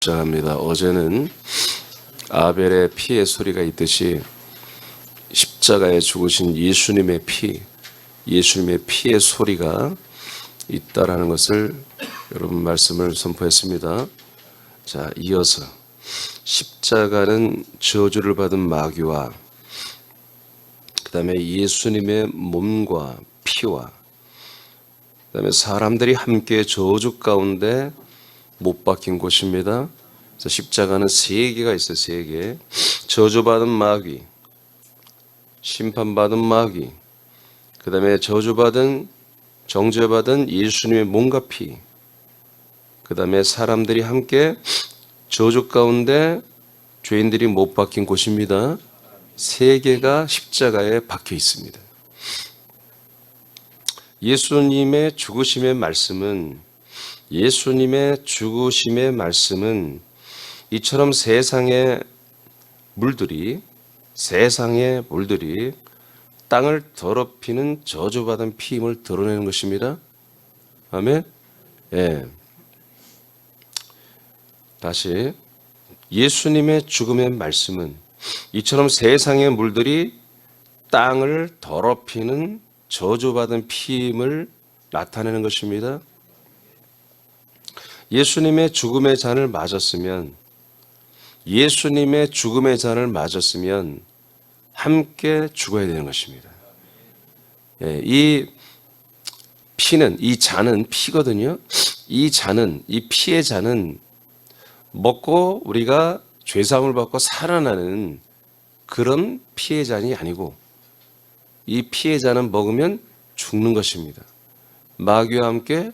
시작합니다. 어제는 아벨의 피의 소리가 있듯이 십자가에 죽으신 예수님의 피의 소리가 있다라는 것을 여러분 말씀을 선포했습니다. 자, 이어서 십자가는 저주를 받은 마귀와 그 다음에 예수님의 몸과 피와 그 다음에 사람들이 함께 저주 가운데 못 박힌 곳입니다. 그래서 십자가는 세 개가 있어요. 세 개. 저주받은 마귀, 심판받은 마귀, 그 다음에 정죄받은 예수님의 몸과 피, 그 다음에 사람들이 함께 저주 가운데 죄인들이 못 박힌 곳입니다. 세 개가 십자가에 박혀 있습니다. 예수님의 죽으심의 말씀은 이처럼 세상의 물들이 땅을 더럽히는 저주받은 피임을 드러내는 것입니다. 아멘. 예. 다시 예수님의 죽음의 말씀은 이처럼 세상의 물들이 땅을 더럽히는 저주받은 피임을 나타내는 것입니다. 예수님의 죽음의 잔을 맞았으면 함께 죽어야 되는 것입니다. 이 잔은 피거든요. 이 피의 잔은 먹고 우리가 죄사함을 받고 살아나는 그런 피의 잔이 아니고 이 피의 잔은 먹으면 죽는 것입니다. 마귀와 함께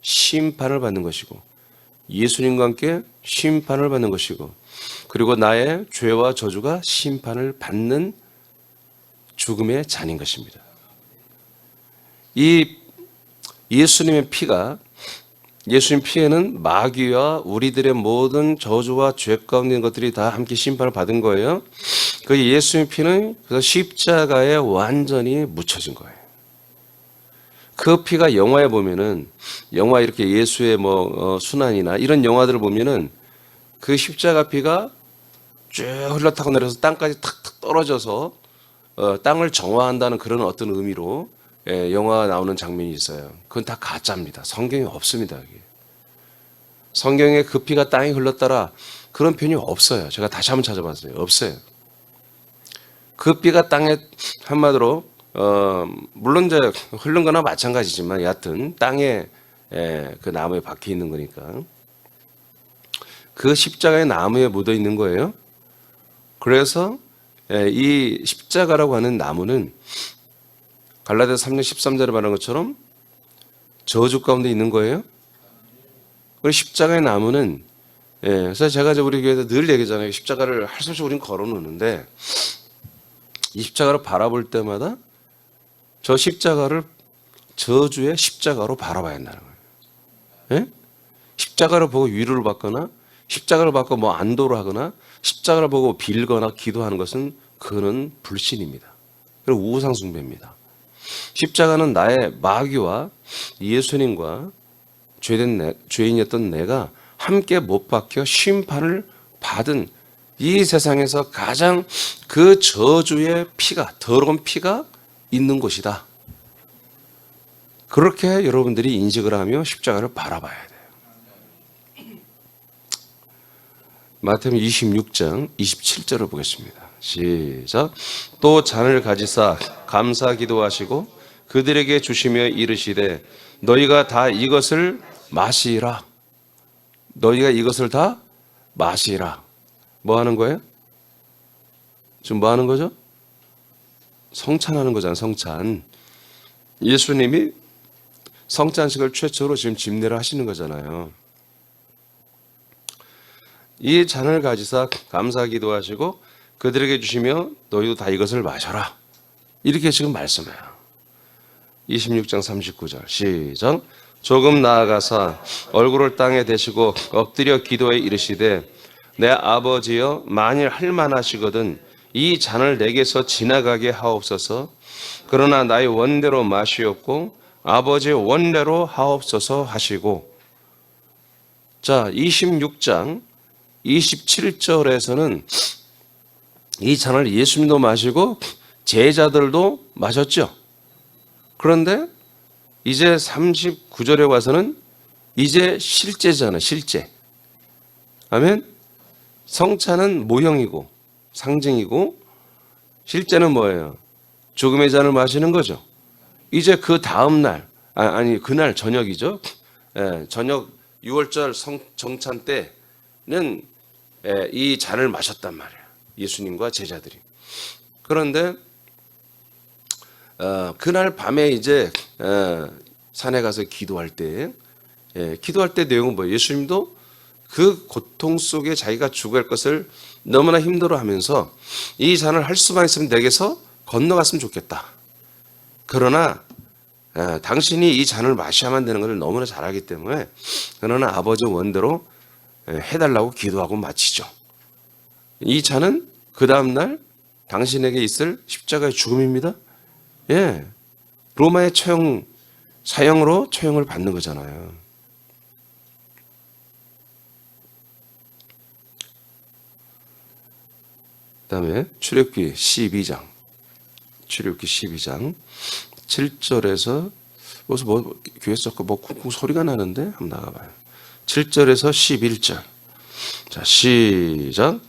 심판을 받는 것이고 예수님과 함께 심판을 받는 것이고 그리고 나의 죄와 저주가 심판을 받는 죽음의 잔인 것입니다. 이 예수님 피에는 마귀와 우리들의 모든 저주와 죄 가운데 있는 것들이 다 함께 심판을 받은 거예요. 그 예수님 피는 그래서 십자가에 완전히 묻혀진 거예요. 그 피가 영화에 보면은 영화 이렇게 예수의 순환이나 이런 영화들을 보면은 그 십자가 피가 쭉 흘러타고 내려서 땅까지 탁탁 떨어져서 땅을 정화한다는 그런 어떤 의미로 영화가 나오는 장면이 있어요. 그건 다 가짜입니다. 성경에 없습니다. 성경에 그 피가 땅에 흘렀더라 그런 표현이 없어요. 제가 다시 한번 찾아봤어요. 없어요. 그 피가 땅에 한마디로 물론 이제 흐른 거나 마찬가지지만 여하튼 땅에 그 나무에 박혀 있는 거니까 그 십자가의 나무에 묻어 있는 거예요. 그래서 이 십자가라고 하는 나무는 갈라디아서 3장 13절에 말한 것처럼 저주 가운데 있는 거예요. 그 십자가의 나무는 그래서 제가 우리 교회에서 늘 얘기하잖아요. 십자가를 할 수 없이 우리는 걸어놓는데 이 십자가를 바라볼 때마다 저 십자가를 저주의 십자가로 바라봐야 한다는 거예요. 예? 십자가를 보고 위로를 받거나 십자가를 받고 안도를 하거나 십자가를 보고 빌거나 기도하는 것은 그거는 불신입니다. 그리고 우상 숭배입니다. 십자가는 나의 마귀와 예수님과 죄인이었던 내가 함께 못 박혀 심판을 받은 이 세상에서 가장 그 저주의 피가 더러운 피가 있는 곳이다. 그렇게 여러분들이 인식을 하며 십자가를 바라봐야 돼요. 마태복음 26장 27절을 보겠습니다. 시작. 또 잔을 가지사 감사 기도하시고 그들에게 주시며 이르시되 너희가 다 이것을 마시라. 너희가 이것을 다 마시라. 뭐 하는 거예요? 지금 뭐 하는 거죠? 성찬하는 거잖아요. 성찬. 예수님이 성찬식을 최초로 지금 집례를 하시는 거잖아요. 이 잔을 가지사 감사 기도하시고 그들에게 주시며 너희도 다 이것을 마셔라. 이렇게 지금 말씀해요. 26장 39절 시작. 조금 나아가사 얼굴을 땅에 대시고 엎드려 기도해 이르시되 내 아버지여 만일 할만하시거든 이 잔을 내게서 지나가게 하옵소서. 그러나 나의 원대로 마시옵고 아버지의 원대로 하옵소서 하시고. 자, 26장 27절에서는 이 잔을 예수님도 마시고 제자들도 마셨죠. 그런데 이제 39절에 와서는 이제 실제잖아요. 실제. 아멘. 성찬은 모형이고 상징이고 실제는 뭐예요? 죽음의 잔을 마시는 거죠. 이제 그 다음 날, 아니 그날 저녁이죠. 저녁 6월절 정찬 때는 이 잔을 마셨단 말이에요. 예수님과 제자들이. 그런데 그날 밤에 이제 산에 가서 기도할 때 내용은 뭐예요? 예수님도 그 고통 속에 자기가 죽을 것을 너무나 힘들어하면서 이 잔을 할 수만 있으면 내게서 건너갔으면 좋겠다. 그러나 당신이 이 잔을 마셔야만 되는 것을 너무나 잘 알기 때문에 그러나 아버지 원대로 해달라고 기도하고 마치죠. 이 잔은 그 다음날 당신에게 있을 십자가의 죽음입니다. 예, 로마의 사형으로 처형을 받는 거잖아요. 그 다음에 출애굽기 12장 7절에서 뭐 교회에서 뭐 쿵쿵 소리가 나는데 한번 나가봐요. 7절에서 11절. 자, 시작.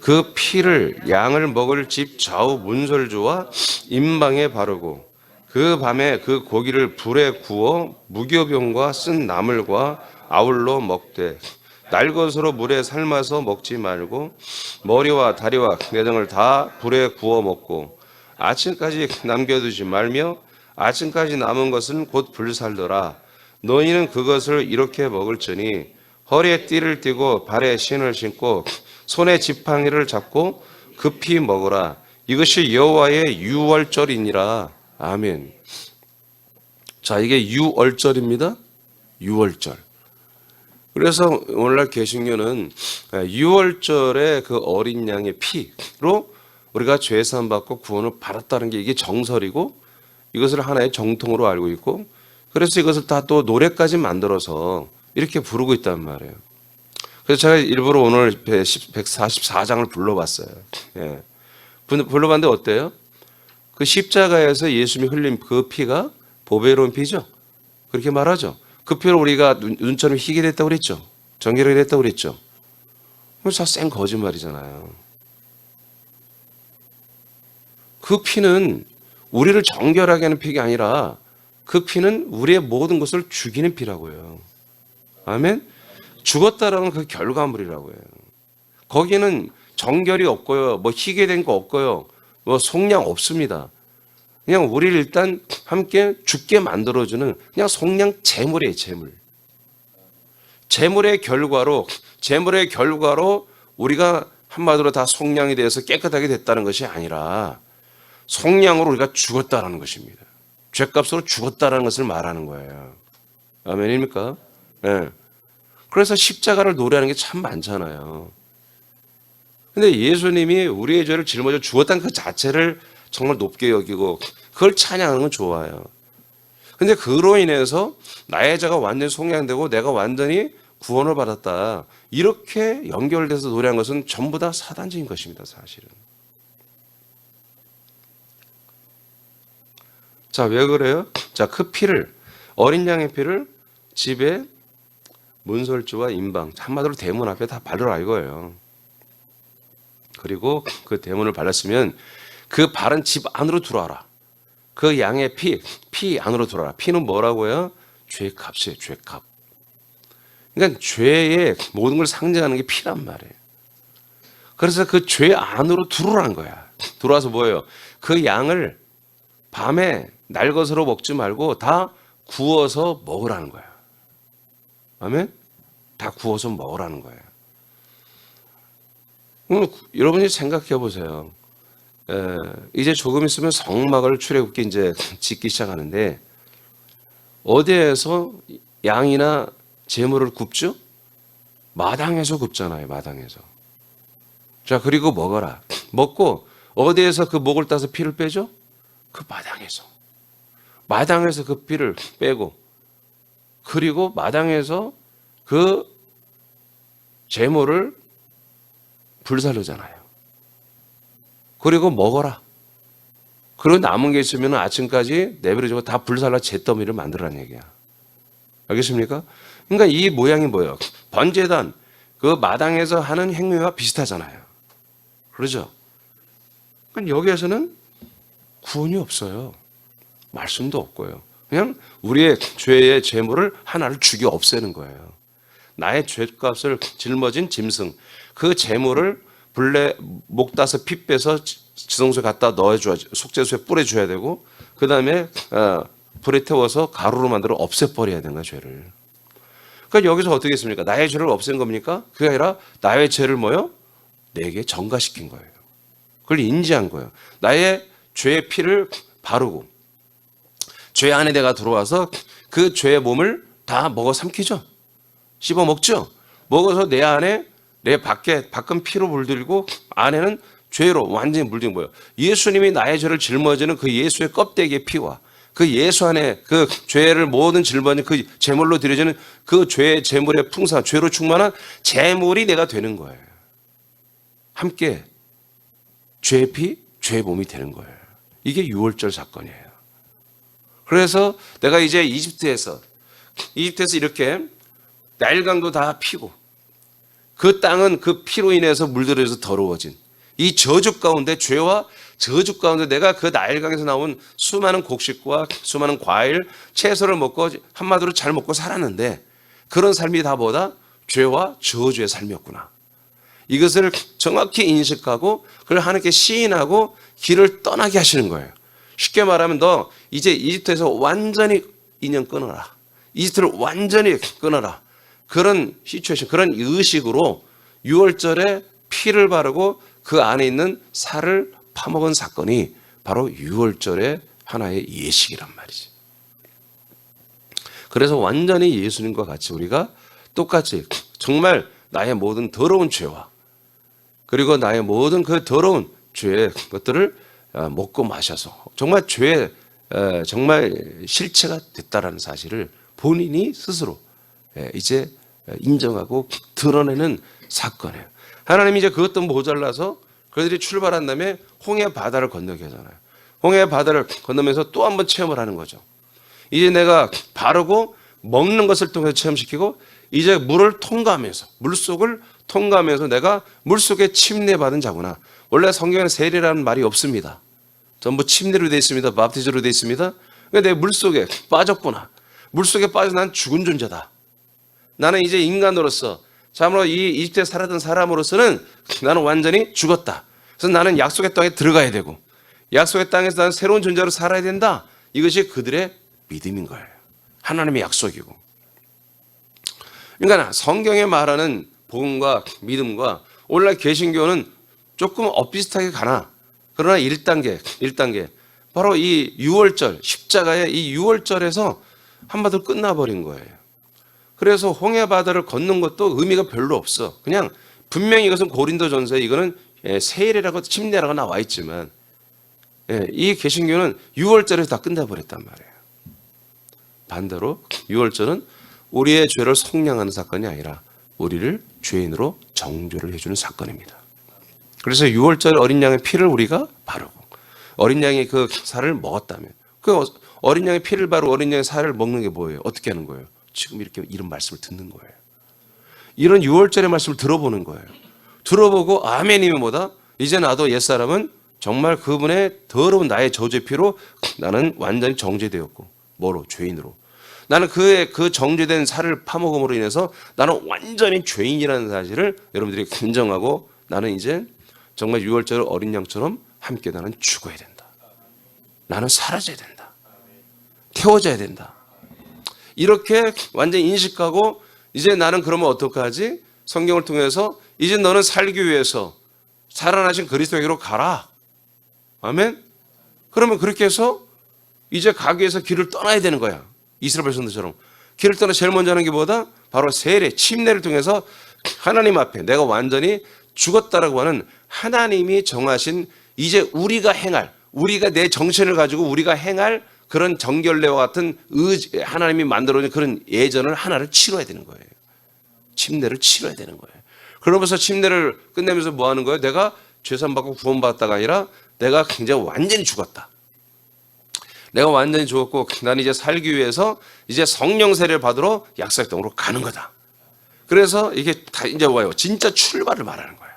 그 피를 양을 먹을 집 좌우 문설주와 임방에 바르고 그 밤에 그 고기를 불에 구워 무교병과 쓴 나물과 아울러 먹되 날것으로 물에 삶아서 먹지 말고 머리와 다리와 내장을 다 불에 구워 먹고 아침까지 남겨두지 말며 아침까지 남은 것은 곧 불살더라. 너희는 그것을 이렇게 먹을지니 허리에 띠를 띠고 발에 신을 신고 손에 지팡이를 잡고 급히 먹으라. 이것이 여호와의 유월절이니라. 아멘. 자, 이게 유월절입니다. 유월절. 그래서 오늘날 개신교는 유월절에 그 어린 양의 피로 우리가 죄사함 받고 구원을 받았다는 게 이게 정설이고 이것을 하나의 정통으로 알고 있고 그래서 이것을 다 또 노래까지 만들어서 이렇게 부르고 있단 말이에요. 그래서 제가 일부러 오늘 144장을 불러봤어요. 예. 불러봤는데 어때요? 그 십자가에서 예수님이 흘린 그 피가 보배로운 피죠. 그렇게 말하죠. 그 피로 우리가 눈처럼 희게 됐다고 그랬죠. 정결하게 됐다고 그랬죠. 그래서 쌩 거짓말이잖아요. 그 피는 우리를 정결하게 하는 피가 아니라 그 피는 우리의 모든 것을 죽이는 피라고요. 아멘? 죽었다라는 그 결과물이라고요. 거기는 정결이 없고요. 뭐 희게 된 거 없고요. 뭐 속량 없습니다. 그냥 우리를 일단 함께 죽게 만들어주는 그냥 속량 제물이에요. 제물의 결과로 우리가 한마디로 다 속량이 되어서 깨끗하게 됐다는 것이 아니라 속량으로 우리가 죽었다는 것입니다. 죄값으로 죽었다는 것을 말하는 거예요. 아멘입니까? 네. 그래서 십자가를 노래하는 게 참 많잖아요. 근데 예수님이 우리의 죄를 짊어져 죽었다는 그 자체를 정말 높게 여기고 그걸 찬양하는 건 좋아요. 근데 그로 인해서 나의 죄가 완전히 속량되고 내가 완전히 구원을 받았다. 이렇게 연결돼서 노래한 것은 전부 다 사단적인 것입니다. 사실은. 자, 왜 그래요? 자, 그 피를 어린 양의 피를 집에 문설주와 임방 한마디로 대문 앞에 다 바르라 이거예요. 그리고 그 대문을 발랐으면 그 바른 집 안으로 들어와라. 그 양의 피 안으로 들어와라. 피는 뭐라고요? 죄값이에요. 죄값. 그러니까 죄의 모든 걸 상징하는 게 피란 말이에요. 그래서 그 죄 안으로 들어오라는 거야. 들어와서 뭐예요? 그 양을 밤에 날것으로 먹지 말고 다 구워서 먹으라는 거야. 아멘? 다 구워서 먹으라는 거예요. 여러분이 생각해 보세요. 이제 조금 있으면 성막을 출애굽기 이제 짓기 시작하는데 어디에서 양이나 제물을 굽죠? 마당에서 굽잖아요. 마당에서. 자, 그리고 먹어라. 먹고 어디에서 그 목을 따서 피를 빼죠? 그 마당에서. 마당에서 그 피를 빼고 그리고 마당에서 그 제물을 불살르잖아요. 그리고 먹어라. 그리고 남은 게 있으면 아침까지 내버려두고 다 불살라 잿더미를 만들라는 얘기야. 알겠습니까? 그러니까 이 모양이 뭐예요? 번제단, 그 마당에서 하는 행위와 비슷하잖아요. 그러죠? 그러니까 여기에서는 구원이 없어요. 말씀도 없고요. 그냥 우리의 죄의 재물을 하나를 죽여 없애는 거예요. 나의 죄값을 짊어진 짐승, 그 재물을 불에 목 따서 피 빼서 지성소에 갖다 넣어줘야, 속죄소에 뿌려줘야 되고, 그 다음에 불에 태워서 가루로 만들어 없애버려야 되는 거야, 죄를. 그러니까 여기서 어떻게 했습니까? 나의 죄를 없앤 겁니까? 그게 아니라 나의 죄를 뭐요? 내게 전가시킨 거예요. 그걸 인지한 거예요. 나의 죄의 피를 바르고 죄 안에 내가 들어와서 그 죄의 몸을 다 먹어 삼키죠. 씹어 먹죠. 먹어서 내 안에 내 밖은 피로 물들고 안에는 죄로 완전히 물든 거예요. 예수님이 나의 죄를 짊어지는 그 예수의 껍데기의 피와 그 예수 안에 그 죄를 모든 짊어지는 그 제물로 드려지는 그 죄의 제물의 풍성한 죄로 충만한 제물이 내가 되는 거예요. 함께 죄의 피, 죄의 몸이 되는 거예요. 이게 유월절 사건이에요. 그래서 내가 이제 이집트에서 이렇게 나일강도 다 피고 그 땅은 그 피로 인해서 물들여서 더러워진 이 저주 가운데 죄와 저주 가운데 내가 그 나일강에서 나온 수많은 곡식과 수많은 과일, 채소를 먹고 한마디로 잘 먹고 살았는데 그런 삶이 다 뭐다? 죄와 저주의 삶이었구나. 이것을 정확히 인식하고 그걸 하나님께 시인하고 길을 떠나게 하시는 거예요. 쉽게 말하면 너 이제 이집트에서 완전히 인연 끊어라. 이집트를 완전히 끊어라. 그런 시츄에이션, 그런 의식으로 6월절에 피를 바르고 그 안에 있는 살을 파먹은 사건이 바로 6월절의 하나의 예식이란 말이지. 그래서 완전히 예수님과 같이 우리가 똑같이 정말 나의 모든 더러운 죄와 그리고 나의 모든 그 더러운 죄의 것들을 먹고 마셔서 정말 죄의 정말 실체가 됐다라는 사실을 본인이 스스로 이제 인정하고 드러내는 사건이에요. 하나님이 이제 그것도 모자라서 그들이 출발한 다음에 홍해 바다를 건너게 하잖아요. 홍해 바다를 건너면서 또 한 번 체험을 하는 거죠. 이제 내가 바르고 먹는 것을 통해서 체험시키고 이제 물을 통과하면서 물속을 통과하면서 내가 물속에 침례받은 자구나. 원래 성경에는 세례라는 말이 없습니다. 전부 침례로 되어 있습니다. 바프티즘으로 되어 있습니다. 그러니까 내 물속에 빠졌구나. 물속에 빠져 난 죽은 존재다. 나는 이제 인간으로서 참으로 이 이집트에 살았던 사람으로서는 나는 완전히 죽었다. 그래서 나는 약속의 땅에 들어가야 되고 약속의 땅에서 나는 새로운 존재로 살아야 된다. 이것이 그들의 믿음인 거예요. 하나님의 약속이고. 그러니까 성경에 말하는 복음과 믿음과 오늘날 개신교는 조금 엇비슷하게 가나 그러나 1단계 바로 이 6월절 십자가의 이 6월절에서 한마디로 끝나버린 거예요. 그래서 홍해 바다를 걷는 것도 의미가 별로 없어. 그냥 분명히 이것은 고린도전서에 이거는 세례라고 침례라고 나와 있지만 이 개신교는 6월절에서 다 끝내버렸단 말이에요. 반대로 6월절은 우리의 죄를 속량하는 사건이 아니라 우리를 죄인으로 정죄를 해주는 사건입니다. 그래서 6월절 어린 양의 피를 우리가 바르고 어린 양이 그 살을 먹었다면 그 어린 양의 피를 바르고 어린 양의 살을 먹는 게 뭐예요? 어떻게 하는 거예요? 지금 이렇게 이런 말씀을 듣는 거예요. 이런 6월절의 말씀을 들어보는 거예요. 들어보고 아멘이면 뭐다? 이제 나도 옛사람은 정말 그분의 더러운 나의 저주의 피로 나는 완전히 정죄되었고 뭐로? 죄인으로. 나는 그 정죄된 살을 파먹음으로 인해서 나는 완전히 죄인이라는 사실을 여러분들이 인정하고 나는 이제 정말 6월절 어린 양처럼 함께 나는 죽어야 된다. 나는 사라져야 된다. 태워져야 된다. 이렇게 완전히 인식하고 이제 나는 그러면 어떡하지? 성경을 통해서 이제 너는 살기 위해서 살아나신 그리스도에게로 가라. 아멘? 그러면 그렇게 해서 이제 가기 위해서 길을 떠나야 되는 거야. 이스라엘 백성들처럼. 길을 떠나 제일 먼저 하는 게 뭐다? 바로 세례, 침례를 통해서 하나님 앞에 내가 완전히 죽었다라고 하는 하나님이 정하신 이제 우리가 행할, 우리가 내 정신을 가지고 우리가 행할 그런 정결례와 같은 하나님이 만들어낸 그런 예전을 하나를 치러야 되는 거예요. 침례를 치러야 되는 거예요. 그러면서 침례를 끝내면서 뭐 하는 거예요? 내가 죄산받고 구원받았다가 아니라 내가 굉장히 완전히 죽었다. 내가 완전히 죽었고 나는 이제 살기 위해서 이제 성령 세례를 받으러 약속의 땅으로 가는 거다. 그래서 이게 다 이제 와요. 진짜 출발을 말하는 거야.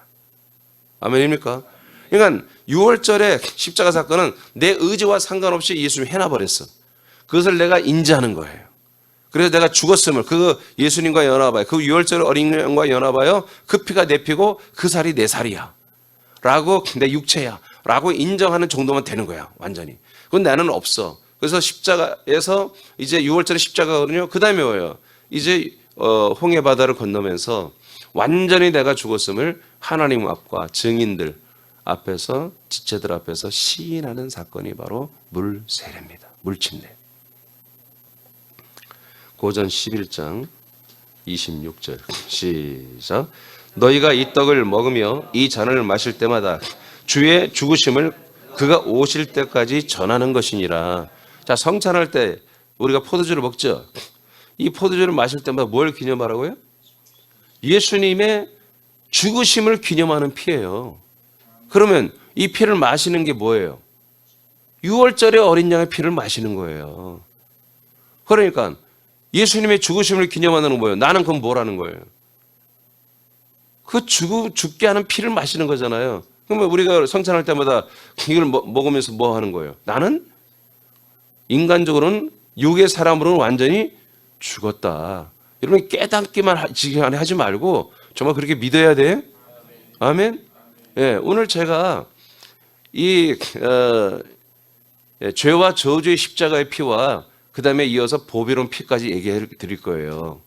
아멘입니까? 그러니까 6월절의 십자가 사건은 내 의지와 상관없이 예수님이 해놔버렸어. 그것을 내가 인지하는 거예요. 그래서 내가 죽었음을 그 예수님과 연합하여 그 6월절 어린 양과 연합하여 그 피가 내 피고 그 살이 내 살이야 라고 내 육체야 라고 인정하는 정도만 되는 거야. 완전히. 그건 나는 없어. 그래서 십자가에서 이제 6월절의 십자가거든요. 그 다음에 뭐예요? 이제 홍해 바다를 건너면서 완전히 내가 죽었음을 하나님 앞과 증인들 앞에서 지체들 앞에서 시인하는 사건이 바로 물세례입니다. 물침례. 고전 11장 26절 시작. 너희가 이 떡을 먹으며 이 잔을 마실 때마다 주의 죽으심을 그가 오실 때까지 전하는 것이니라. 자, 성찬할 때 우리가 포도주를 먹죠. 이 포도주를 마실 때마다 뭘 기념하라고요? 예수님의 죽으심을 기념하는 피예요. 그러면 이 피를 마시는 게 뭐예요? 6월절에 어린 양의 피를 마시는 거예요. 그러니까 예수님의 죽으심을 기념하는 건 뭐예요? 나는 그건 뭐라는 거예요? 그 죽게 하는 피를 마시는 거잖아요. 그러면 우리가 성찬할 때마다 이걸 먹으면서 뭐 하는 거예요? 나는 인간적으로는 육의 사람으로는 완전히 죽었다. 여러분 깨닫기만 하지 말고 정말 그렇게 믿어야 돼. 아멘. 예, 오늘 제가 이 죄와 저주의 십자가의 피와 그 다음에 이어서 보배로운 피까지 얘기해 드릴 거예요.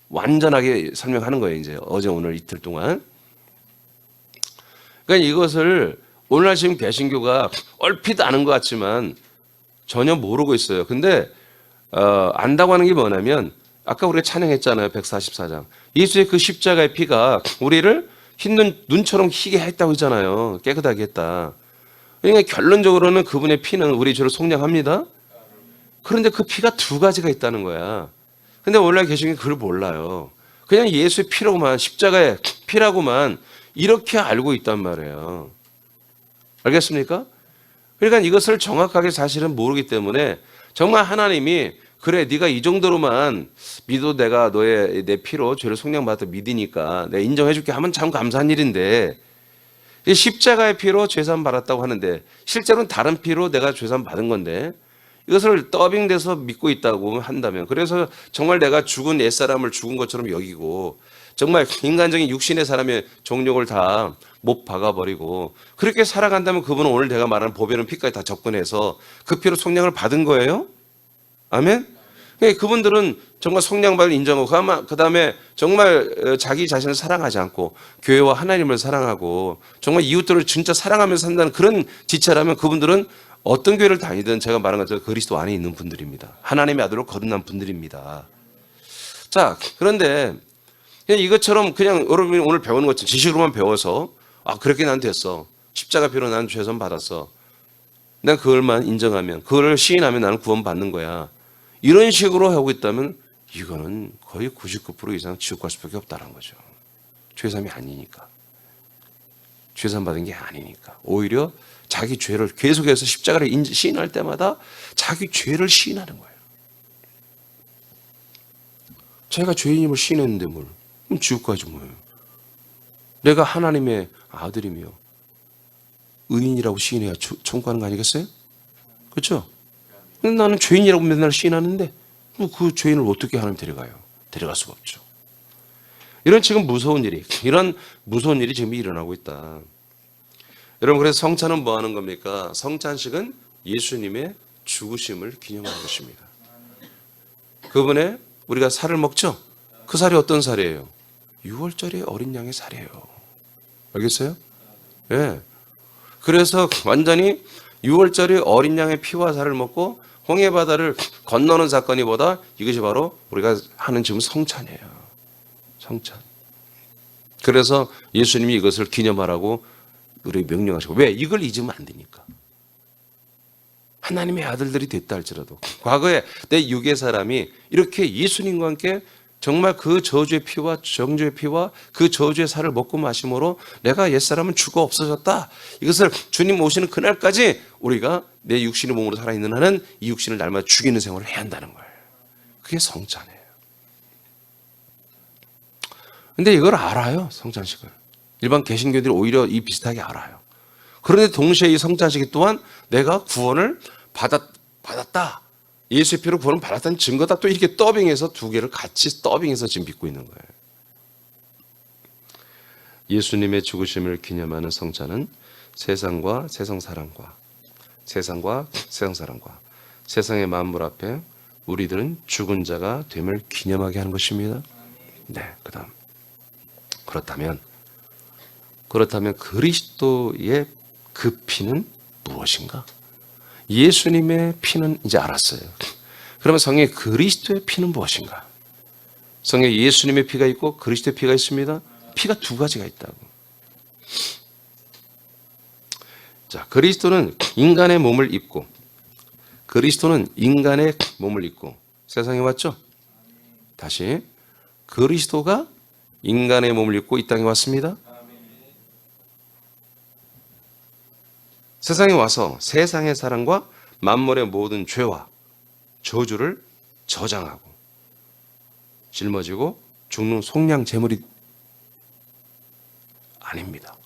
완전하게 설명하는 거예요. 이제 어제 오늘 이틀 동안. 그러니까 이것을 오늘날 지금 개신교가 얼핏 아는 것 같지만 전혀 모르고 있어요. 근데 안다고 하는 게 뭐냐면 아까 우리가 찬양했잖아요. 144장. 예수의 그 십자가의 피가 우리를 흰 눈처럼 희게 했다고 했잖아요. 깨끗하게 했다. 그러니까 결론적으로는 그분의 피는 우리 죄를 속량합니다. 그런데 그 피가 두 가지가 있다는 거야. 근데 오늘날 개신교는 그걸 몰라요. 그냥 예수의 피라고만, 십자가의 피라고만 이렇게 알고 있단 말이에요. 알겠습니까? 그러니까 이것을 정확하게 사실은 모르기 때문에 정말 하나님이 그래 네가 이 정도로만 믿어도 내가 내 피로 죄를 속량받아 믿으니까 내가 인정해 줄게 하면 참 감사한 일인데 십자가의 피로 죄산 받았다고 하는데 실제로는 다른 피로 내가 죄산 받은 건데 이것을 더빙돼서 믿고 있다고 한다면 그래서 정말 내가 죽은 옛사람을 죽은 것처럼 여기고 정말 인간적인 육신의 사람의 정욕을 다 못 박아버리고 그렇게 살아간다면 그분은 오늘 내가 말하는 보배로운 피까지 다 접근해서 그 피로 속량을 받은 거예요. 아멘? 그분들은 정말 속량받을 인정하고 그 다음에 정말 자기 자신을 사랑하지 않고 교회와 하나님을 사랑하고 정말 이웃들을 진짜 사랑하면서 산다는 그런 지체라면 그분들은 어떤 교회를 다니든 제가 말한 것처럼 그리스도 안에 있는 분들입니다. 하나님의 아들로 거듭난 분들입니다. 자, 그런데 그냥 이것처럼 그냥 여러분이 오늘 배우는 것처럼 지식으로만 배워서 그렇게 난 됐어. 십자가 피로 난 죄선 받았어. 내가 그걸만 인정하면 그걸 시인하면 나는 구원받는 거야. 이런 식으로 하고 있다면 이거는 거의 99% 이상 지옥 갈 수밖에 없다는 거죠. 죄삼이 아니니까. 죄삼 받은 게 아니니까. 오히려 자기 죄를 계속해서 십자가를 시인할 때마다 자기 죄를 시인하는 거예요. 제가 죄인임을 시인했는데 뭘. 그럼 지옥 가지 뭐예요. 내가 하나님의 아들이며 의인이라고 시인해야 천국하는 거 아니겠어요? 그렇죠? 근데 나는 죄인이라고 맨날 시인하는데 그 죄인을 어떻게 하나님 데려가요? 데려갈 수가 없죠. 이런 지금 무서운 일이 이런 무서운 일이 지금 일어나고 있다. 여러분 그래서 성찬은 뭐 하는 겁니까? 성찬식은 예수님의 죽으심을 기념하는 것입니다. 그분의 우리가 살을 먹죠? 그 살이 어떤 살이에요? 6월절의 어린 양의 살이에요. 알겠어요? 예. 네. 그래서 완전히 6월절의 어린 양의 피와 살을 먹고 홍해바다를 건너는 사건이 보다 이것이 바로 우리가 하는 지금 성찬이에요. 성찬. 그래서 예수님이 이것을 기념하라고 우리 명령하시고 왜? 이걸 잊으면 안 되니까. 하나님의 아들들이 됐다 할지라도 과거에 내 육의 사람이 이렇게 예수님과 함께 정말 그 저주의 피와 정죄의 피와 그 저주의 살을 먹고 마심으로 내가 옛사람은 죽어 없어졌다. 이것을 주님 오시는 그날까지 우리가 내 육신의 몸으로 살아있는 한은 이 육신을 날마다 죽이는 생활을 해야 한다는 거예요. 그게 성찬이에요. 근데 이걸 알아요, 성찬식을. 일반 개신교들이 오히려 이 비슷하게 알아요. 그런데 동시에 이 성찬식이 또한 내가 구원을 받았다. 예수의 피로 구원을 받았다는 증거다. 또 이렇게 더빙해서 두 개를 같이 더빙해서 지금 믿고 있는 거예요. 예수님의 죽으심을 기념하는 성찬은 세상과 세상 사랑과 세상의 만물 앞에 우리들은 죽은 자가 됨을 기념하게 하는 것입니다. 네, 그다음 그렇다면 그리스도의 그 피는 무엇인가? 예수님의 피는 이제 알았어요. 그러면 성경에 그리스도의 피는 무엇인가? 성경에 예수님의 피가 있고 그리스도의 피가 있습니다. 피가 두 가지가 있다고. 자, 그리스도는 인간의 몸을 입고 세상에 왔죠? 다시 그리스도가 인간의 몸을 입고 이 땅에 왔습니다. 세상에 와서 세상의 사랑과 만물의 모든 죄와 저주를 저장하고 짊어지고 죽는 속량 제물이 아닙니다.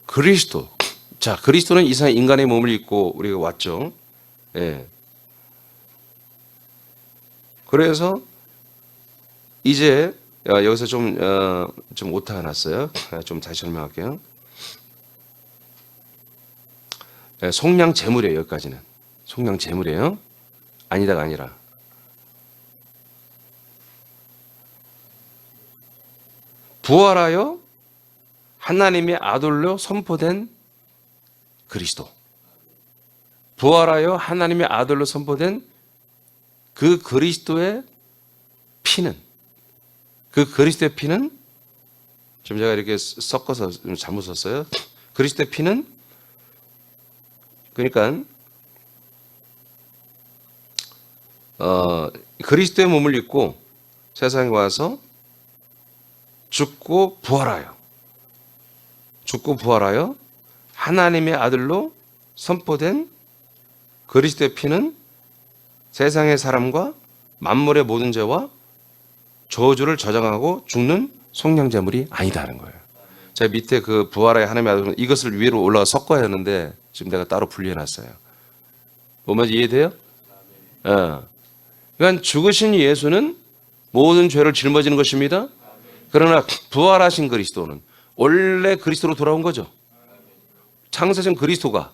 그리스도. 자, 그리스도는 이 세상에 인간의 몸을 입고 우리가 왔죠. 예. 그래서 이제 여기서 좀 오타가 났어요. 좀 다시 설명할게요. 속량 제물이에요. 여기까지는 속량 제물이에요. 아니다가 아니라 부활하여 하나님의 아들로 선포된 그리스도. 부활하여 하나님의 아들로 선포된 그 그리스도의 피는 지금 제가 이렇게 섞어서 잘못 썼어요. 그리스도의 피는 그러니까 그리스도의 몸을 입고 세상에 와서 죽고 부활하여 하나님의 아들로 선포된 그리스도의 피는 세상의 사람과 만물의 모든 죄와 저주를 저장하고 죽는 속량제물이 아니다는 거예요. 제가 밑에 그 부활의 하나님의 아들 이것을 위로 올라가 섞어야 하는데 지금 내가 따로 분리해놨어요. 뭔 말인지 이해돼요? 그러니까 죽으신 예수는 모든 죄를 짊어지는 것입니다. 그러나 부활하신 그리스도는 원래 그리스도로 돌아온 거죠. 창세전 그리스도가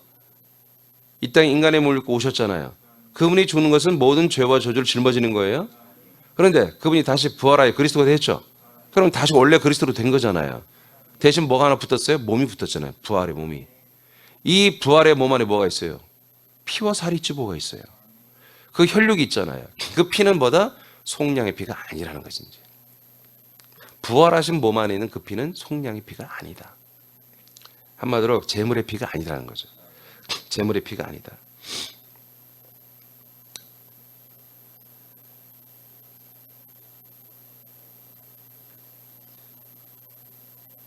이 땅에 인간의 몸을 입고 오셨잖아요. 그분이 죽는 것은 모든 죄와 저주를 짊어지는 거예요. 그런데 그분이 다시 부활하여 그리스도가 됐죠. 그럼 다시 원래 그리스도로 된 거잖아요. 대신 뭐가 하나 붙었어요? 몸이 붙었잖아요. 부활의 몸이. 이 부활의 몸 안에 뭐가 있어요? 피와 살이 찌보가 있어요. 그 혈육이 있잖아요. 그 피는 뭐다? 속량의 피가 아니라는 것이지. 부활하신 몸 안에 있는 그 피는 속량의 피가 아니다. 한마디로 재물의 피가 아니라는 거죠. 재물의 피가 아니다.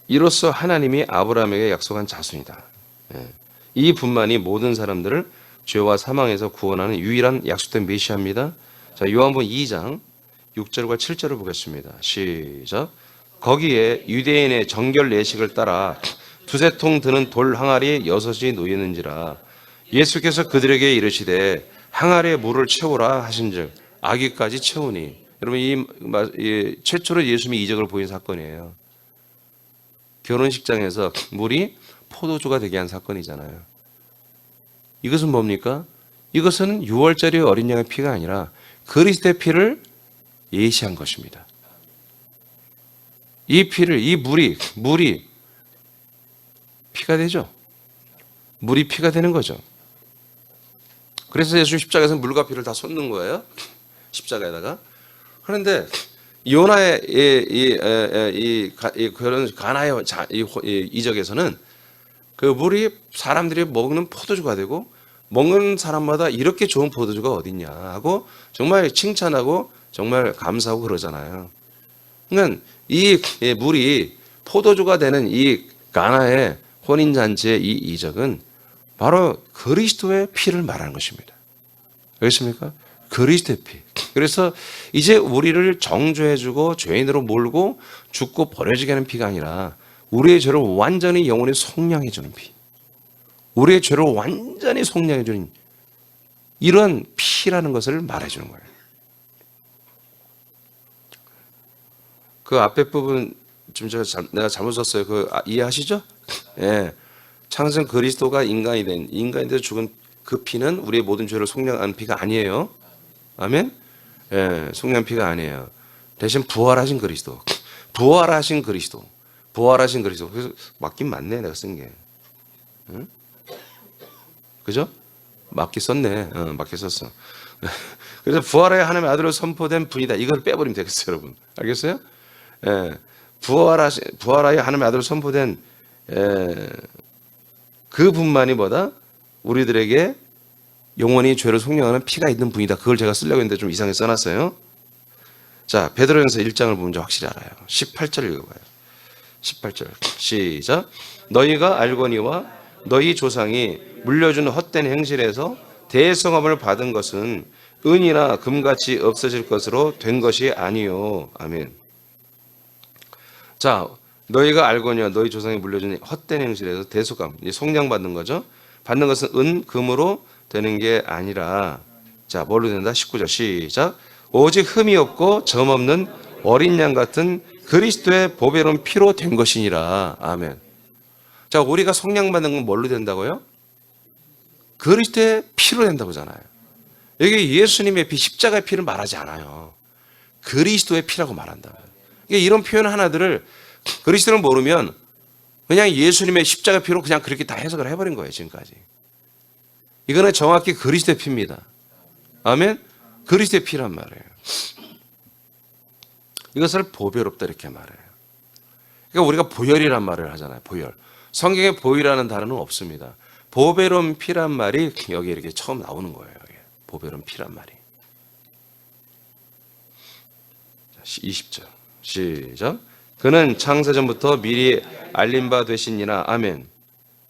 이로써 하나님이 아브라함에게 약속한 자손이다. 이 분만이 모든 사람들을 죄와 사망에서 구원하는 유일한 약속된 메시아입니다. 자, 요한복음 2장 6절과 7절을 보겠습니다. 시작. 거기에 유대인의 정결 예식을 따라 두세 통 드는 돌 항아리 6이 놓였는지라. 예수께서 그들에게 이르시되 항아리에 물을 채우라 하신즉 아기까지 채우니. 여러분 이 최초로 예수님이 이적을 보인 사건이에요. 결혼식장에서 물이 포도주가 되게 한 사건이잖아요. 이것은 뭡니까? 이것은 6월짜리 어린 양의 피가 아니라 그리스도의 피를 예시한 것입니다. 이 피를, 이 물이 피가 되죠. 물이 피가 되는 거죠. 그래서 예수 십자가에서 물과 피를 다 쏟는 거예요. 십자가에다가. 그런데 요나의 그런 가나의 이적에서는 그 물이 사람들이 먹는 포도주가 되고 먹는 사람마다 이렇게 좋은 포도주가 어딨냐 하고 정말 칭찬하고 정말 감사하고 그러잖아요. 그러니까 이 물이 포도주가 되는 이 가나의 혼인잔치의 이 이적은 바로 그리스도의 피를 말하는 것입니다. 알겠습니까? 그리스도의 피. 그래서 이제 우리를 정죄해주고 죄인으로 몰고 죽고 버려지게 하는 피가 아니라 우리의 죄를 완전히 영원히 속량해주는 피. 우리의 죄를 완전히 속량해주는 이런 피라는 것을 말해주는 거예요. 그 앞에 부분 지금 내가 잘못 썼어요. 이해하시죠? 예. 창생 그리스도가 인간이 돼서 죽은 그 피는 우리의 모든 죄를 속량한 피가 아니에요. 아멘? 예, 속량 피가 아니에요. 대신 부활하신 그리스도. 부활하신 그리스도. 부활하신 그리스도. 그래서 맞긴 맞네, 내가 쓴 게. 응? 그죠? 맞게 썼네. 맞게 썼어. 그래서 부활하여 하나님의 아들로 선포된 분이다. 이걸 빼버리면 되겠어요, 여러분. 알겠어요? 예. 부활하여 하나님의 아들로 선포된 그 분만이 뭐다? 우리들에게 영원히 죄를 속량하는 피가 있는 분이다. 그걸 제가 쓰려고 했는데 좀 이상하게 써놨어요. 자, 베드로전서 1장을 보면 확실히 알아요. 18절 읽어봐요. 18절 시작. 너희가 알거니와 너희 조상이 물려준 헛된 행실에서 대성함을 받은 것은 은이나 금같이 없어질 것으로 된 것이 아니요. 아멘. 자, 너희가 알거니와 너희 조상이 물려준 헛된 행실에서 대속함, 속량받는 거죠. 받는 것은 은, 금으로 되는 게 아니라, 자, 뭘로 된다? 19절 시작. 오직 흠이 없고 점 없는 어린 양 같은 그리스도의 보배로운 피로 된 것이니라. 아멘. 자, 우리가 속량받는 건 뭘로 된다고요? 그리스도의 피로 된다고잖아요. 여기 예수님의 피, 십자가의 피를 말하지 않아요. 그리스도의 피라고 말한다고요. 이런 표현 하나들을 그리스도를 모르면 그냥 예수님의 십자가 피로 그냥 그렇게 다 해석을 해버린 거예요, 지금까지. 이거는 정확히 그리스도의 피입니다. 아멘? 그리스도의 피란 말이에요. 이것을 보배롭다 이렇게 말해요. 그러니까 우리가 보혈이란 말을 하잖아요, 보혈. 성경에 보혈이라는 단어는 없습니다. 보배로운 피란 말이 여기 이렇게 처음 나오는 거예요. 보배로운 피란 말이. 20절 시작. 그는 창세전부터 미리 알린 바 되시니라. 아멘.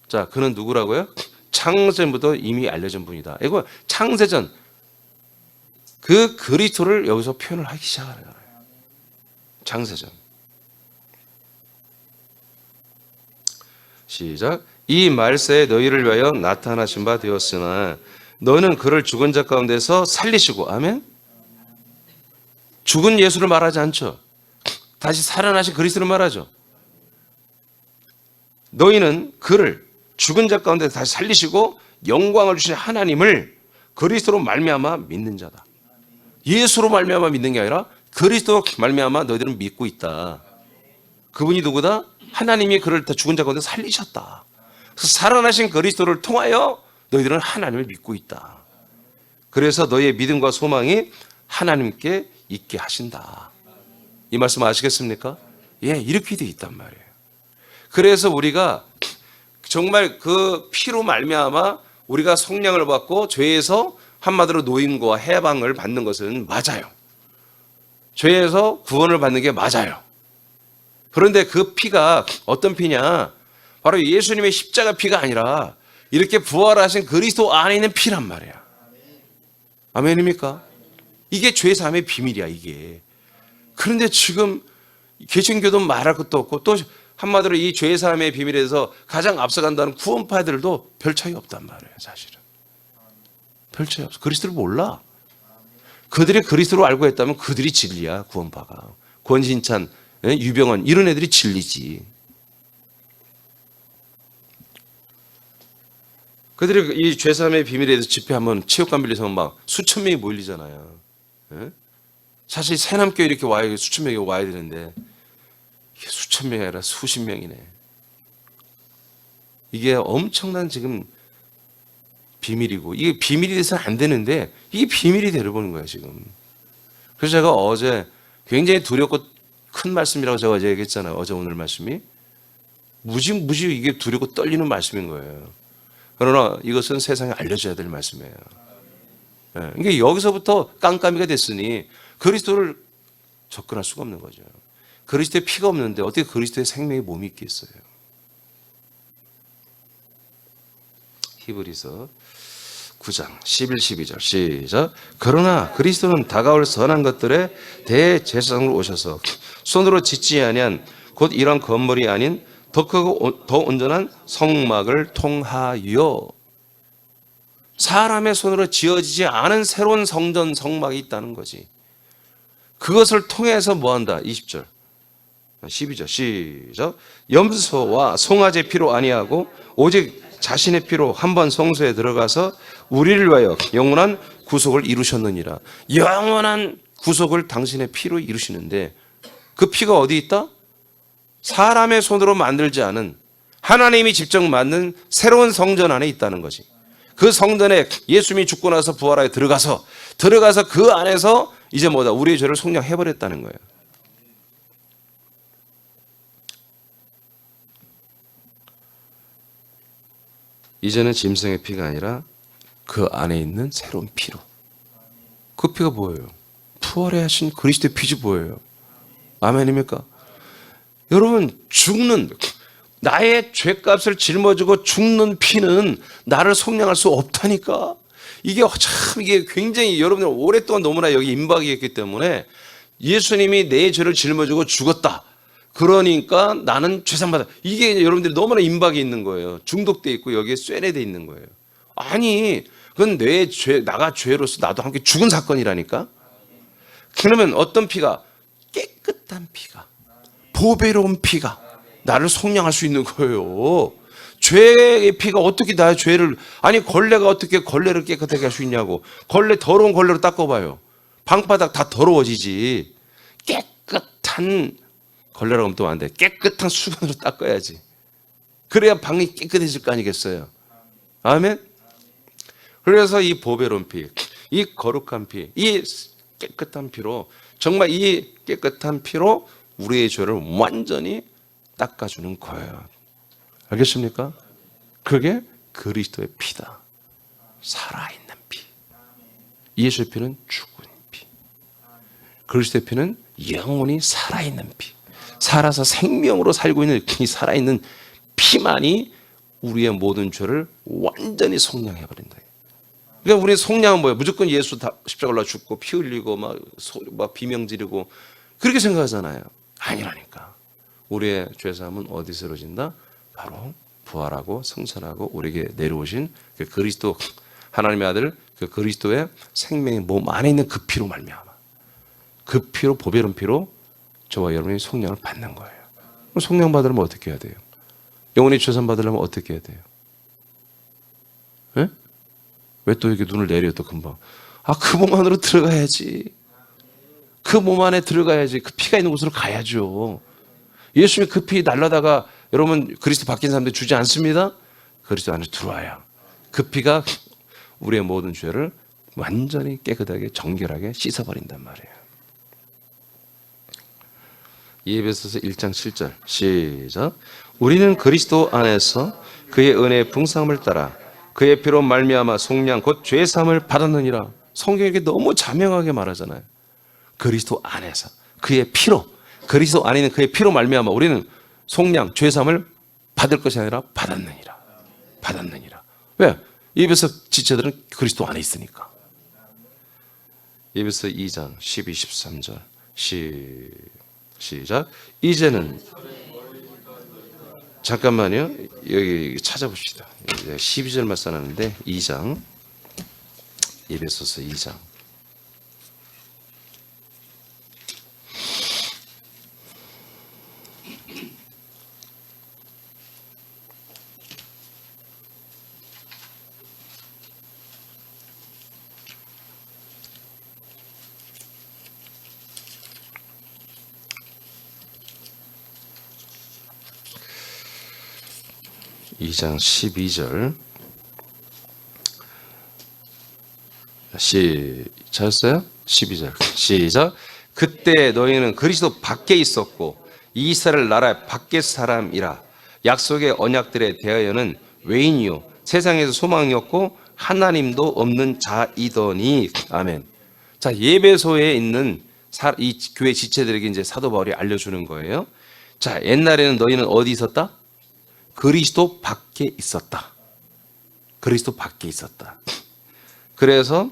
자, 그는 누구라고요? 창세전부터 이미 알려진 분이다. 이거 창세전 그 그리스도를 여기서 표현을 하기 시작하는 거예요. 창세전. 시작. 이 말세에 너희를 위하여 나타나신 바 되었으나 너는 그를 죽은 자 가운데서 살리시고. 아멘. 죽은 예수를 말하지 않죠. 다시 살아나신 그리스도를 말하죠. 너희는 그를 죽은 자 가운데 다시 살리시고 영광을 주신 하나님을 그리스도로 말미암아 믿는 자다. 예수로 말미암아 믿는 게 아니라 그리스도로 말미암아 너희들은 믿고 있다. 그분이 누구다? 하나님이 그를 다 죽은 자 가운데 살리셨다. 그래서 살아나신 그리스도를 통하여 너희들은 하나님을 믿고 있다. 그래서 너희의 믿음과 소망이 하나님께 있게 하신다. 이 말씀 아시겠습니까? 예, 이렇게 돼 있단 말이에요. 그래서 우리가 정말 그 피로 말미암아 우리가 속량을 받고 죄에서 한마디로 노임과 해방을 받는 것은 맞아요. 죄에서 구원을 받는 게 맞아요. 그런데 그 피가 어떤 피냐? 바로 예수님의 십자가 피가 아니라 이렇게 부활하신 그리스도 안에 있는 피란 말이야. 아멘입니까? 이게 죄 사함의 비밀이야, 이게. 그런데 지금 개신교도 말할 것도 없고 또 한마디로 이 죄 사함의 비밀에서 가장 앞서간다는 구원파들도 별 차이 없단 말이에요, 사실은. 별 차이 없어. 그리스도를 몰라. 그들이 그리스도를 알고 했다면 그들이 진리야, 구원파가. 권신찬, 유병헌 이런 애들이 진리지. 그들이 이 죄 사함의 비밀에 대해서 집회하면 체육관 빌려서 막 수천 명이 몰리잖아요. 사실 새남교회 이렇게 와야 수천 명이 와야 되는데 이게 수천 명이 아니라 수십 명이네. 이게 엄청난 지금 비밀이고 이게 비밀이 돼서는 안 되는데 이게 비밀이 되어버린 거예요 지금. 그래서 제가 어제 굉장히 두렵고 큰 말씀이라고 제가 어제 얘기했잖아요. 어제 오늘 말씀이 무지 이게 두렵고 떨리는 말씀인 거예요. 그러나 이것은 세상에 알려져야 될 말씀이에요. 예, 이게 여기서부터 깜깜이가 됐으니 그리스도를 접근할 수가 없는 거죠. 그리스도의 피가 없는데 어떻게 그리스도의 생명의 몸이 있겠어요? 히브리서 9장 11, 12절 시작. 그러나 그리스도는 다가올 선한 것들에 대제사장으로 오셔서 손으로 짓지 아니한 곧 이런 건물이 아닌 더 크고 더 온전한 성막을 통하여, 사람의 손으로 지어지지 않은 새로운 성전 성막이 있다는 거지. 그것을 통해서 뭐한다? 20절 12절 시작. 염소와 송아지 피로 아니하고 오직 자신의 피로 한 번 성소에 들어가서 우리를 위하여 영원한 구속을 이루셨느니라. 영원한 구속을 당신의 피로 이루시는데 그 피가 어디 있다? 사람의 손으로 만들지 않은, 하나님이 직접 만든 새로운 성전 안에 있다는 거지. 그 성전에 예수님이 죽고 나서 부활하여 들어가서 그 안에서 이제 뭐다? 우리의 죄를 속량해버렸다는 거예요. 이제는 짐승의 피가 아니라 그 안에 있는 새로운 피로. 그 피가 뭐예요? 부활해 하신 그리스도의 피지 뭐예요? 아멘입니까? 여러분, 나의 죄값을 짊어지고 죽는 피는 나를 속량할 수 없다니까. 이게 굉장히 여러분들 오랫동안 너무나 여기 임박이었기 때문에 예수님이 내 죄를 짊어지고 죽었다. 그러니까 나는 죄상받아. 이게 여러분들이 너무나 임박이 있는 거예요. 중독돼 있고 여기에 쇠뇌돼 있는 거예요. 아니, 그건 나가 죄로서 나도 함께 죽은 사건이라니까. 그러면 어떤 피가? 깨끗한 피가, 보배로운 피가 나를 속량할 수 있는 거예요. 죄의 피가 어떻게 나의 죄를, 아니 걸레가 어떻게 걸레를 깨끗하게 할 수 있냐고. 더러운 걸레로 닦아봐요. 방바닥 다 더러워지지. 깨끗한 걸레라고 하면 또 안 돼. 깨끗한 수건으로 닦아야지. 그래야 방이 깨끗해질 거 아니겠어요? 아멘? 그래서 이 보배로운 피, 이 거룩한 피, 이 깨끗한 피로, 정말 이 깨끗한 피로 우리의 죄를 완전히 닦아주는 거예요. 알겠습니까? 그게 그리스도의 피다. 살아있는 피. 예수의 피는 죽은 피. 그리스도의 피는 영원히 살아있는 피. 살아서 생명으로 살고 있는 이 살아있는 피만이 우리의 모든 죄를 완전히 속량해버린다. 그러니까 우리의 속량은 뭐예요? 무조건 예수 십자가 올라 죽고 피 흘리고 막 비명 지르고 그렇게 생각하잖아요. 아니라니까. 우리의 죄사함은 어디서 이루어진다? 바로 부활하고 성천하고 우리에게 내려오신 그 그리스도, 하나님의 아들 그 그리스도의 생명의 몸 안에 있는 그 피로 말미암아. 그 피로, 보배로운 피로 저와 여러분이 속량을 받는 거예요. 속량 받으려면 어떻게 해야 돼요? 영원히 죄산 받으려면 어떻게 해야 돼요? 예? 왜 또 이렇게 눈을 내려 또 금방? 그 몸 안으로 들어가야지. 그 몸 안에 들어가야지. 그 피가 있는 곳으로 가야죠. 예수님이 그 피 날라다가 여러분 그리스도 바뀐 사람들 주지 않습니다. 그리스도 안에 들어와요. 그 피가 우리의 모든 죄를 완전히 깨끗하게 정결하게 씻어버린단 말이에요. 에베소서 1장 7절 시작. 우리는 그리스도 안에서 그의 은혜의 풍성함을 따라 그의 피로 말미암아 속량 곧 죄사함을 받았느니라. 성경에 너무 자명하게 말하잖아요. 그리스도 안에서 그의 피로, 그리스도 안에 있는 그의 피로 말미암아 우리는 속량, 죄사함을 받을 것이 아니라 받았느니라. 받았느니라. 왜? 에베소 지체들은 그리스도 안에 있으니까. 에베소 2장 12, 13절 시작. 이제는 잠깐만요. 여기 찾아봅시다. 12절만 써놨는데 2장, 에베소서 2장. (2장) 12절 찾았어요? 12절 시작. 그때 너희는 그리스도 밖에 있었고 이스라엘 나라 밖의 사람이라 약속의 언약들에 대하여는 외인이요 세상에서 소망이 없고 하나님도 없는 자이더니. 아멘. 자, 예배소에 있는 이 교회 지체들에게 이제 사도 바울이 알려주는 거예요. 자, 옛날에는 너희는 어디 있었다? 그리스도 밖에 있었다. 그리스도 밖에 있었다. 그래서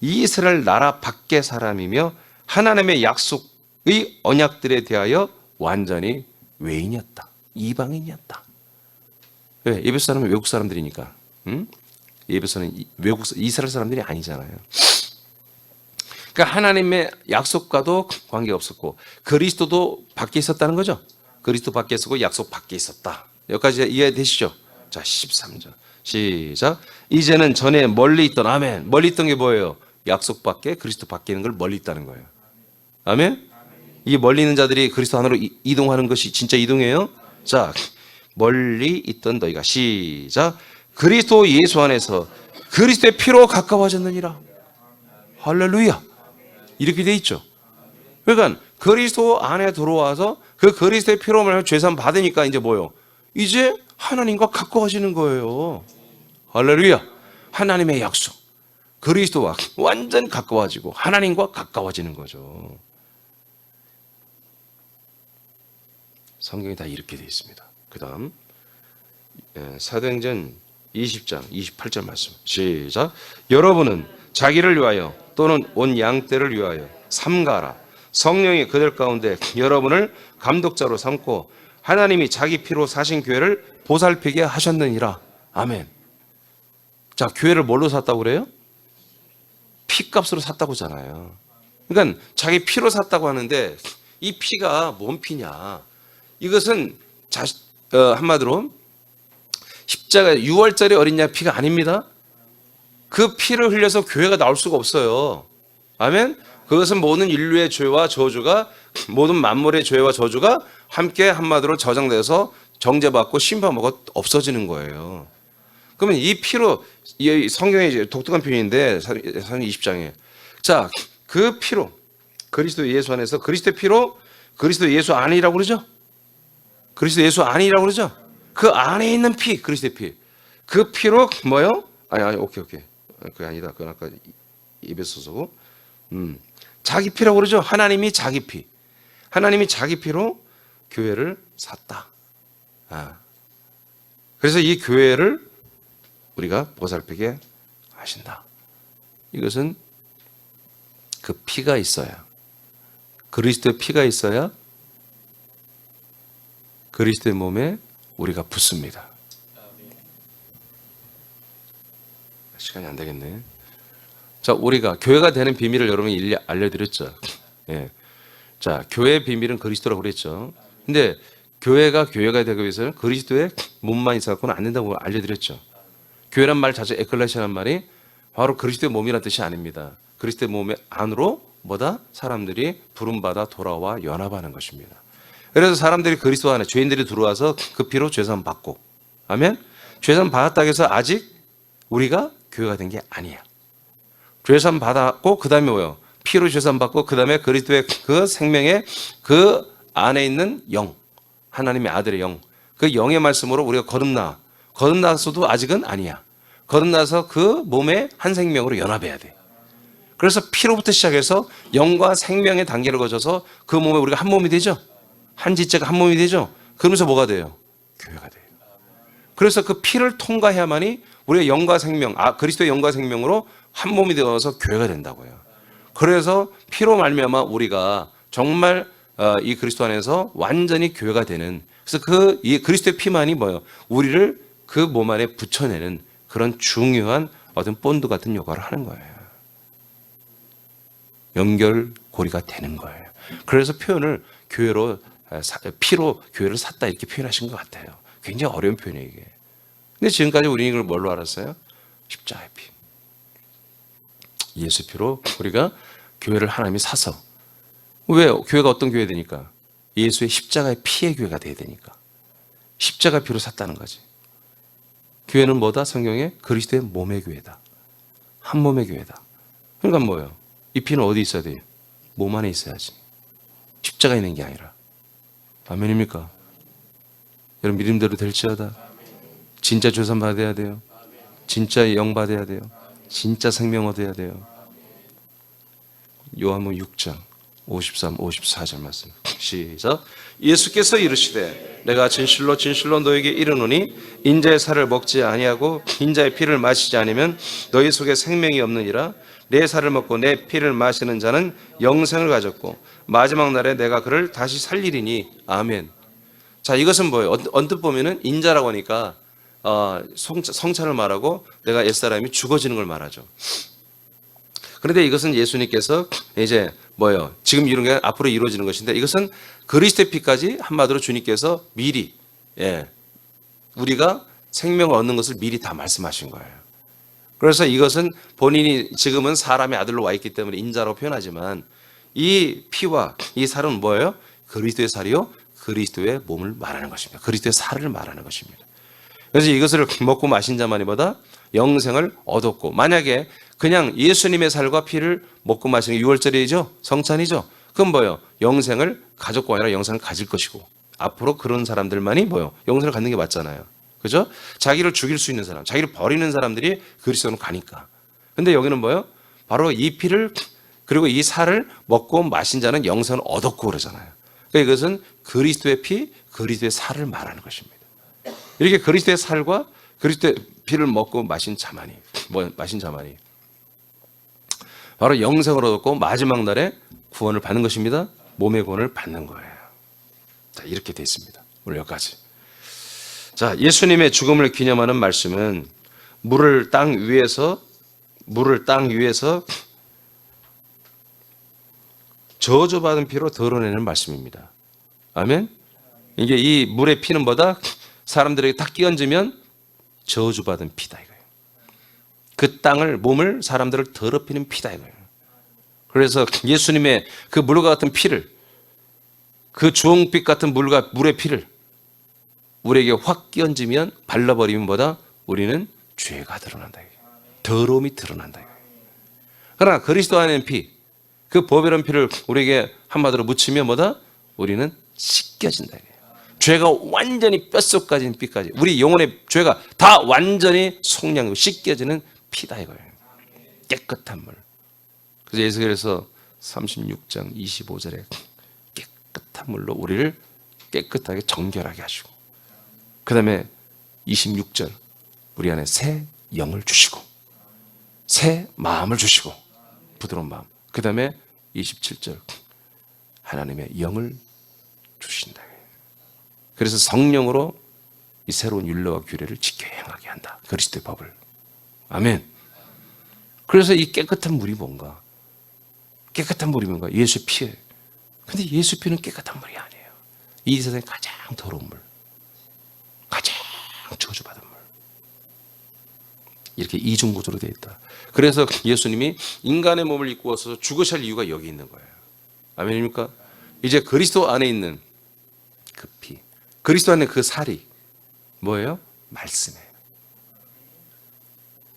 이스라엘 나라 밖의 사람이며 하나님의 약속의 언약들에 대하여 완전히 외인이었다. 이방인이었다. 왜? 예배소 사람은 외국 사람들이니까. 응? 예배소는 이스라엘 사람들이 아니잖아요. 그러니까 하나님의 약속과도 관계가 없었고 그리스도도 밖에 있었다는 거죠. 그리스도 밖에 있었고 약속 밖에 있었다. 여기까지 이해되시죠? 자, 13절 시작. 이제는 전에 멀리 있던, 아멘. 멀리 있던 게 뭐예요? 약속 밖에, 그리스도 밖에 있는 걸 멀리 있다는 거예요. 아멘. 이 멀리 있는 자들이 그리스도 안으로 이동하는 것이 진짜 이동이에요. 자, 멀리 있던 너희가 시작. 그리스도 예수 안에서 그리스도의 피로 가까워졌느니라. 할렐루야. 이렇게 돼 있죠. 그러니까 그리스도 안에 들어와서 그 그리스도의 피로 말하면 죄산 받으니까 이제 뭐요? 이제 하나님과 가까워지는 거예요. 할렐루야. 하나님의 약속. 그리스도와 완전 가까워지고 하나님과 가까워지는 거죠. 성경이 다 이렇게 되어 있습니다. 그 다음 사도행전 20장 28절 말씀 시작. 여러분은 자기를 위하여 또는 온 양떼를 위하여 삼가라. 성령이 그들 가운데 여러분을 감독자로 삼고 하나님이 자기 피로 사신 교회를 보살피게 하셨느니라. 아멘. 자, 교회를 뭘로 샀다고 그래요? 피값으로 샀다고 하잖아요. 그러니까 자기 피로 샀다고 하는데 이 피가 뭔 피냐? 이것은 한마디로 십자가 6월짜리 어린 양 피가 아닙니다. 그 피를 흘려서 교회가 나올 수가 없어요. 아멘. 그것은 모든 인류의 죄와 저주가, 모든 만물의 죄와 저주가 함께 한마디로 저장돼서 정죄받고 심판받고 없어지는 거예요. 그러면 이 피로, 이 성경의 독특한 표현인데 사도행전 20장에 자, 그 피로 그리스도 예수 안에서 그리스도의 피로 그리스도 예수 안이라고 그러죠. 그리스도 예수 안이라고 그러죠. 그 안에 있는 피, 그리스도의 피. 그 피로 뭐요? 아니, 오케이. 그게 아니다. 그건 아까 에베소서. 자기 피라고 그러죠. 하나님이 자기 피. 하나님이 자기 피로 교회를 샀다. 그래서 이 교회를 우리가 보살피게 하신다. 이것은 그 피가 있어야, 그리스도의 피가 있어야 그리스도의 몸에 우리가 붙습니다. 시간이 안 되겠네. 자, 우리가 교회가 되는 비밀을 여러분이 알려드렸죠. 예. 자, 교회의 비밀은 그리스도라고 그랬죠. 근데 교회가 되기 위해서는 그리스도의 몸만 있어서는 안 된다고 알려드렸죠. 교회란 말 자체, 에클레시아란 말이 바로 그리스도의 몸이라는 뜻이 아닙니다. 그리스도의 몸의 안으로 뭐다? 사람들이 부름받아 돌아와 연합하는 것입니다. 그래서 사람들이 그리스도 안에, 죄인들이 들어와서 그 피로 죄사함 받고, 아멘? 죄사함 받았다고 해서 아직 우리가 교회가 된 게 아니야. 죄사함 받았고 그 다음에 뭐요? 피로 죄사함 받고 그 다음에 그리스도의 그 생명의 그 안에 있는 영, 하나님의 아들의 영, 그 영의 말씀으로 우리가 거듭나서도 아직은 아니야. 거듭나서 그 몸의 한 생명으로 연합해야 돼. 그래서 피로부터 시작해서 영과 생명의 단계를 거쳐서 그 몸에 우리가 한 몸이 되죠. 한 지체가 한 몸이 되죠. 그러면서 뭐가 돼요? 교회가 돼요. 그래서 그 피를 통과해야만이 우리의 영과 생명, 그리스도의 영과 생명으로 한 몸이 되어서 교회가 된다고요. 그래서 피로 말미암아 우리가 정말 이 그리스도 안에서 완전히 교회가 되는, 그래서 이 그리스도의 피만이 뭐예요? 우리를 그 몸 안에 붙여내는 그런 중요한 어떤 본드 같은 역할을 하는 거예요. 연결고리가 되는 거예요. 그래서 표현을 피로 교회를 샀다 이렇게 표현하신 것 같아요. 굉장히 어려운 표현이에요, 이게. 근데 지금까지 우리는 이걸 뭘로 알았어요? 십자가의 피. 예수 피로 우리가 교회를 하나님이 사서. 왜? 교회가 어떤 교회 되니까? 예수의 십자가의 피의 교회가 돼야 되니까. 십자가 피로 샀다는 거지. 교회는 뭐다? 성경에 그리스도의 몸의 교회다. 한 몸의 교회다. 그러니까 뭐예요? 이 피는 어디 있어야 돼요? 몸 안에 있어야지. 십자가에 있는 게 아니라. 아멘입니까? 여러분 믿음대로 될지어다. 진짜 조산 받아야 돼요. 진짜 영 받아야 돼요. 진짜 생명 얻어야 돼요. 요한복음 6장 53, 54절 말씀. 시작. 예수께서 이르시되 내가 진실로 진실로 너에게 이르노니 인자의 살을 먹지 아니하고 인자의 피를 마시지 않으면 너희 속에 생명이 없느니라. 내 살을 먹고 내 피를 마시는 자는 영생을 가졌고 마지막 날에 내가 그를 다시 살리리니. 아멘. 자, 이것은 뭐예요? 언뜻 보면은 인자라고 하니까 성찬을 말하고 내가 옛사람이 죽어지는 걸 말하죠. 그런데 이것은 예수님께서 이제 뭐예요? 지금 이런 게 앞으로 이루어지는 것인데, 이것은 그리스도의 피까지 한마디로 주님께서 미리, 우리가 생명을 얻는 것을 미리 다 말씀하신 거예요. 그래서 이것은 본인이 지금은 사람의 아들로 와 있기 때문에 인자라고 표현하지만, 이 피와 이 살은 뭐예요? 그리스도의 살이요, 그리스도의 몸을 말하는 것입니다. 그리스도의 살을 말하는 것입니다. 그래서 이것을 먹고 마신 자만이 뭐다? 영생을 얻었고, 만약에 그냥 예수님의 살과 피를 먹고 마시는 게 유월절이죠, 성찬이죠. 그럼 뭐예요? 영생을 가졌고 아니라 영생을 가질 것이고, 앞으로 그런 사람들만이 뭐예요? 영생을 갖는 게 맞잖아요. 그죠? 자기를 죽일 수 있는 사람, 자기를 버리는 사람들이 그리스도로 가니까. 근데 여기는 뭐예요? 바로 이 피를 그리고 이 살을 먹고 마신 자는 영생을 얻었고 그러잖아요. 그러니까 이것은 그리스도의 피, 그리스도의 살을 말하는 것입니다. 이렇게 그리스도의 살과 그리스도의 피를 먹고 마신 자만이 바로 영생을 얻었고 마지막 날에 구원을 받는 것입니다. 몸의 구원을 받는 거예요. 자, 이렇게 되어 있습니다. 오늘 여기까지. 자, 예수님의 죽음을 기념하는 말씀은 물을 땅 위에서 저주받은 피로 덜어내는 말씀입니다. 아멘. 이게 이 물의 피는 뭐다? 사람들에게 딱 끼얹으면 저주받은 피다 이거예요. 그 땅을, 몸을, 사람들을 더럽히는 피다 이거예요. 그래서 예수님의 그 물과 같은 피를, 그 주홍빛 같은 물의 피를 우리에게 확 끼얹으면, 발라버리면 뭐다? 우리는 죄가 드러난다 이거예요. 더러움이 드러난다 이거예요. 그러나 그리스도 안에 피, 그 보배로운 피를 우리에게 한마디로 묻히면 뭐다? 우리는 씻겨진다 이거예요. 죄가 완전히 뼛속까지 피까지, 우리 영혼의 죄가 다 완전히 속량되고 씻겨지는 피다 이거예요. 깨끗한 물. 그래서 예수께서 36장 25절에 깨끗한 물로 우리를 깨끗하게 정결하게 하시고, 그 다음에 26절 우리 안에 새 영을 주시고 새 마음을 주시고, 부드러운 마음. 그 다음에 27절 하나님의 영을 주신다. 그래서 성령으로 이 새로운 율례와 규례를 지켜 행하게 한다. 그리스도의 법을. 아멘. 그래서 이 깨끗한 물이 뭔가? 깨끗한 물이 뭔가? 예수의 피예요. 근데 예수의 피는 깨끗한 물이 아니에요. 이 세상에 가장 더러운 물, 가장 저주받은 물. 이렇게 이중구조로 되어 있다. 그래서 예수님이 인간의 몸을 입고 와서 죽으실 이유가 여기 있는 거예요. 아멘입니까? 이제 그리스도 안에 있는 그 피, 그리스도 안에 그 살이 뭐예요? 말씀이에요.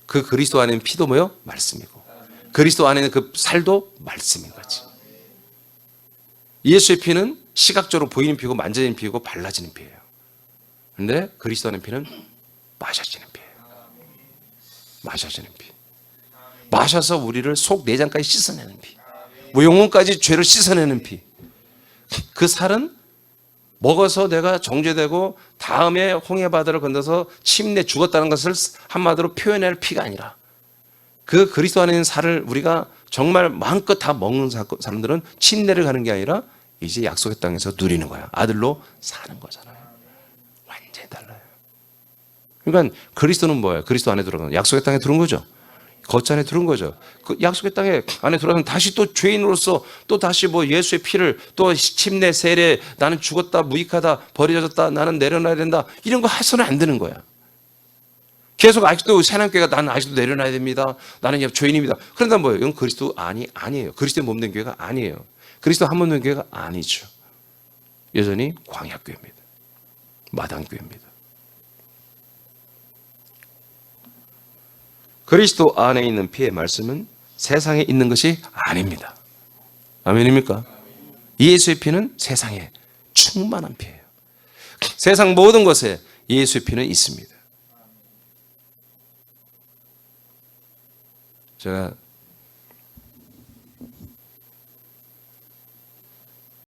그 그리스도 안에 있는 피도 뭐예요? 말씀이고, 그리스도 안에 있는 그 살도 말씀인 거지. 예수의 피는 시각적으로 보이는 피고 만져지는 피고 발라지는 피예요. 그런데 그리스도 안에 피는 마셔지는 피예요. 마셔지는 피. 마셔서 우리를 속 내장까지 씻어내는 피, 영혼까지 죄를 씻어내는 피. 그 살은 먹어서 내가 정죄되고 다음에 홍해바다를 건너서 침례 죽었다는 것을 한마디로 표현할 피가 아니라, 그 그리스도 안에 있는 살을 우리가 정말 마음껏 다 먹는 사람들은 침례를 가는 게 아니라 이제 약속의 땅에서 누리는 거야. 아들로 사는 거잖아요. 완전히 달라요. 그러니까 그리스도는 뭐예요? 그리스도 안에 들어가는, 약속의 땅에 들어온 거죠. 거처 안에 들어온 거죠. 그 약속의 땅에 안에 들어가면 다시 또 죄인으로서 또 다시 뭐 예수의 피를 또 침례, 세례, 나는 죽었다, 무익하다, 버려졌다, 나는 내려놔야 된다, 이런 거 해서는 안 되는 거야. 계속 아직도 새남교회가 나는 아직도 내려놔야 됩니다, 나는 죄인입니다. 그런다 뭐예요? 이건 그리스도 아니에요. 그리스도의 몸된 교회가 아니에요. 그리스도 한 몸 된 교회가 아니죠. 여전히 광야교회입니다. 마당교회입니다. 그리스도 안에 있는 피의 말씀은 세상에 있는 것이 아닙니다. 아멘입니까? 예수의 피는 세상에 충만한 피예요. 세상 모든 곳에 예수의 피는 있습니다. 제가